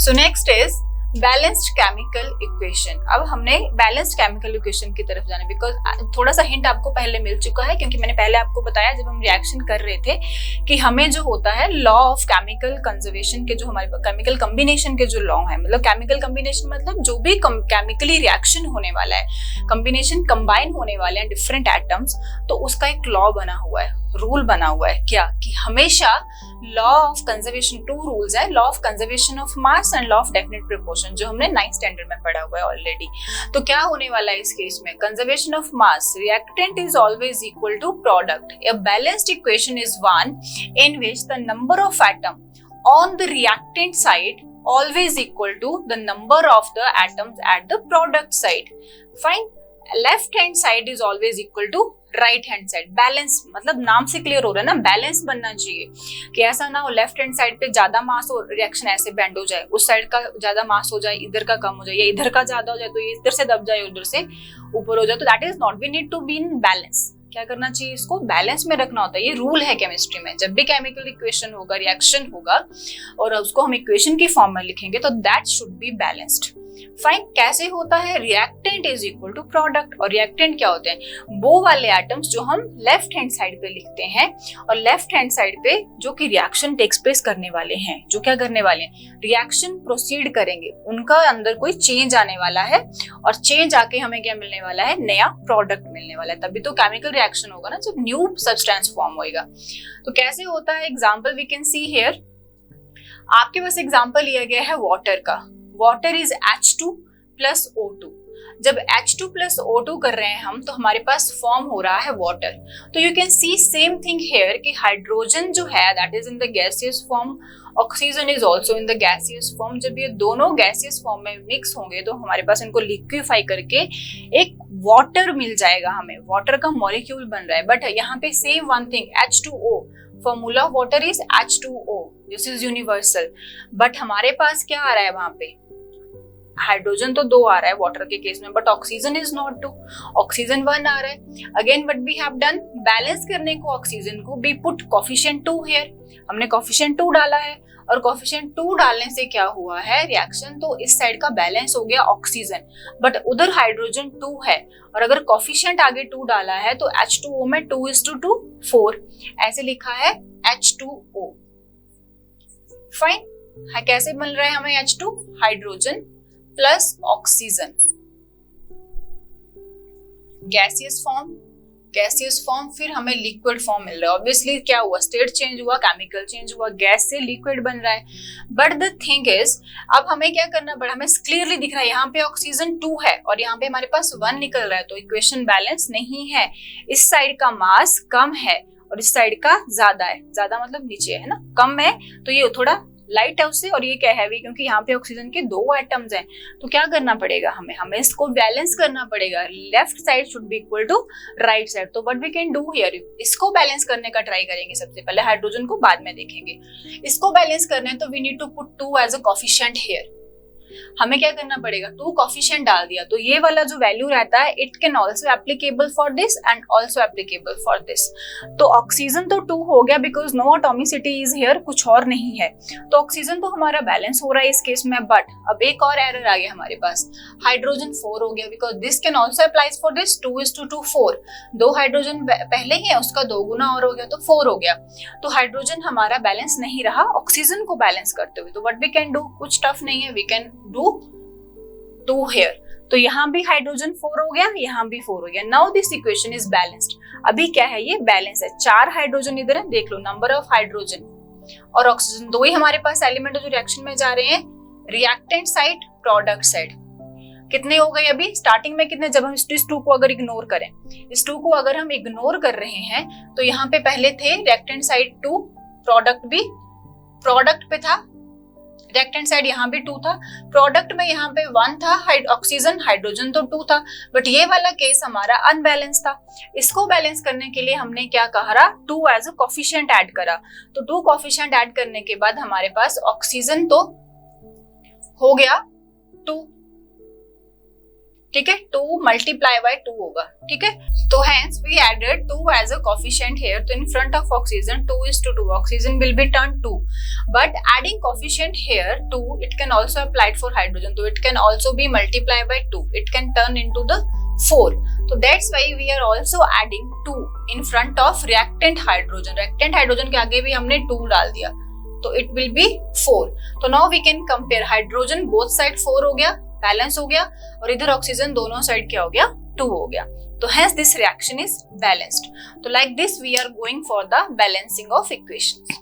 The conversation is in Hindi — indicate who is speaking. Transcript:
Speaker 1: So next is balanced chemical equation. अब हमने बैलेंस्ड केमिकल इक्वेशन की तरफ जाना, बिकॉज थोड़ा सा हिंट आपको पहले मिल चुका है, क्योंकि मैंने पहले आपको बताया जब हम रिएक्शन कर रहे थे कि हमें जो होता है लॉ ऑफ केमिकल कंजर्वेशन के, जो हमारे केमिकल कम्बिनेशन के जो लॉ है, मतलब केमिकल कम्बिनेशन मतलब जो भी केमिकली रिएक्शन होने वाला है, कम्बिनेशन कंबाइन होने वाले हैं डिफरेंट एटम्स, तो उसका एक लॉ बना हुआ है, रूल बना हुआ है क्या, कि हमेशा law of conservation, two rules है, law of conservation of mass and law of definite proportion, जो हमने 9th स्टैंडर्ड में पढ़ा हुआ है ऑलरेडी। तो क्या होने वाला है इस केस में, conservation of mass, reactant is always equal to product. A balanced equation is one in which the number of atom on the reactant side always equal to the number of the atoms at the product side. Fine. Left hand side is always equal to right hand side. Balance मतलब नाम से क्लियर हो रहा है ना, बैलेंस बनना चाहिए कि ऐसा ना हो लेफ्ट हैंड साइड पे ज्यादा मास हो, रिएक्शन ऐसे बेंड हो जाए, उस साइड का ज्यादा मास हो जाए, इधर का कम हो जाए, या इधर का ज्यादा हो जाए तो ये इधर से दब जाए, उधर से ऊपर हो जाए, तो that is not, we need to be in balance. क्या करना चाहिए, इसको बैलेंस में रखना होता है, ये रूल है केमिस्ट्री में। जब भी केमिकल इक्वेशन होगा, रिएक्शन होगा और उसको हम इक्वेशन की फॉर्म में लिखेंगे, तो that should be balanced. Fine. कैसे होता है, reactant is equal to product. और रिएक्टेंट क्या होते हैं, वो वाले एटम्स जो हम लेफ्ट हैंड साइड पे लिखते हैं, और लेफ्ट हैंड साइड पे जो कि रिएक्शन टेक्स प्लेस करने वाले हैं, जो क्या करने वाले हैं, रिएक्शन प्रोसीड करेंगे, उनका अंदर कोई चेंज आने वाला है, और चेंज आके हमें क्या मिलने वाला है, नया प्रोडक्ट मिलने वाला है। तभी तो केमिकल रिएक्शन होगा ना, जब न्यू सब्सटेंस फॉर्म होगा। तो कैसे होता है, example we can see here. आपके पास एग्जाम्पल लिया गया है वाटर का। Water is H2 plus O2। जब H2 प्लस O2 कर रहे हैं हम, तो हमारे पास फॉर्म हो रहा है वाटर। तो you can see same thing here कि हाइड्रोजन जो है that is in the gaseous form, oxygen is also in the gaseous form. जब ये दोनों गैसियस फॉर्म में मिक्स होंगे, तो हमारे पास इनको लिक्विफाई करके एक वाटर मिल जाएगा, हमें वाटर का मॉलिक्यूल बन रहा है। बट यहाँ पे same one thing, H2O, formula of water is H2O, this is universal. But हमारे पास क्या आ रहा है, वहां पे हाइड्रोजन तो 2 आ रहा है वाटर के केस में, but oxygen is not 2, oxygen 1 आ रहा है। Again what we have done, balance करने को ऑक्सीजन को वी पुट कोफिशिएंट 2 हियर, हमने कोफिशिएंट 2 डाला है, और कोफिशिएंट 2 डालने से क्या हुआ है, रिएक्शन तो इस साइड का बैलेंस हो गया ऑक्सीजन, बट उधर हाइड्रोजन 2 है, और अगर कोफिशिएंट आगे 2 डाला है तो H2O में 2:2 4 ऐसे लिखा है H2O। फाइन। कैसे मिल रहा है हमें H2, hydrogen plus oxygen, gaseous form, फिर हमें लिक्विड फॉर्म मिल रहा है। ऑब्वियसली क्या हुआ, स्टेट चेंज हुआ, केमिकल चेंज हुआ, गैस से लिक्विड बन रहा है। बट द थिंग इज, अब हमें क्या करना पड़ा, हमें क्लियरली दिख रहा है यहाँ पे ऑक्सीजन 2 है और यहाँ पे हमारे पास 1 निकल रहा है, तो इक्वेशन बैलेंस नहीं है। इस साइड का मास कम है और इस साइड का ज्यादा है, ज्यादा मतलब नीचे है ना, कम है, तो ये थोड़ा लाइट है उससे, और ये क्या हैवी, क्योंकि यहाँ पे ऑक्सीजन के 2 एटम्स हैं। तो क्या करना पड़ेगा, हमें इसको बैलेंस करना पड़ेगा। Left side should be equal to right side. तो what we can do here, इसको बैलेंस करने का ट्राई करेंगे सबसे पहले, हाइड्रोजन को बाद में देखेंगे। इसको बैलेंस करना है तो we need to put 2 as a coefficient here. हमें क्या करना पड़ेगा, 2 कोफिशिएंट डाल दिया, तो ये वाला जो वैल्यू रहता है, it can also applicable for this and also applicable for this. तो ऑक्सीजन तो 2 हो गया because no atomicity is here, कुछ और नहीं है, तो ऑक्सीजन तो हमारा बैलेंस हो रहा है इस केस में। बट अब एक और एरर आ गया हमारे पास, हाइड्रोजन 4 हो गया, because this can also applies for this, 2:2 4। 2 hydrogen पहले ही है, उसका 2 गुना और हो गया, तो 4 हो गया। तो हाइड्रोजन हमारा बैलेंस नहीं रहा ऑक्सीजन को बैलेंस करते हुए। तो व्हाट वी कैन डू, कुछ टफ नहीं है, वी कैन डू 2 here। तो यहाँ भी हाइड्रोजन 4 हो गया, यहाँ भी 4 हो गया। Now this equation is balanced. अभी क्या है, ये बैलेंस है। 4 हाइड्रोजन इधर है, देख लो नंबर ऑफ हाइड्रोजन और ऑक्सीजन 2 ही हमारे पास एलिमेंट जो रिएक्शन में जा रहे हैं, रिएक्टेंट साइड, प्रोडक्ट साइड। कितने हो गए अभी स्टार्टिंग में, कितने, जब हम इस 2 को अगर इग्नोर करें, इस 2 को अगर हम इग्नोर कर रहे हैं, तो यहाँ पे पहले थे रिएक्टेंट साइड 2, प्रोडक्ट भी प्रोडक्ट पे था, रिएक्टेंट साइड यहाँ भी 2 था, प्रोडक्ट में यहाँ पे 1 था, ऑक्सीजन, हाइड्रोजन तो 2 था, बट ये वाला केस हमारा अनबैलेंस था। इसको बैलेंस करने के लिए हमने क्या कहा, 2 एज अ कोफिशिएंट ऐड करा। तो 2 कोफिशिएंट ऐड करने के बाद हमारे पास ऑक्सीजन तो हो गया 2, ठीक है, 2 मल्टीप्लाई बाय 2 होगा, ठीक है। तो hence we added 2 as a coefficient here. तो in front of oxygen 2:2, oxygen will be turned 2. But adding coefficient here 2, it can also applied for hydrogen. So it can also be multiplied by 2. It can turn into the 4. So that's why we are also adding 2 in front of reactant hydrogen. Reactant hydrogen के आगे भी हमने 2 डाल दिया, तो it will be 4. तो now we can compare hydrogen both side 4 हो गया, बैलेंस हो गया, और इधर ऑक्सीजन दोनों साइड क्या हो गया, 2 हो गया। तो hence this reaction is balanced. तो like this we are going for the balancing of equations.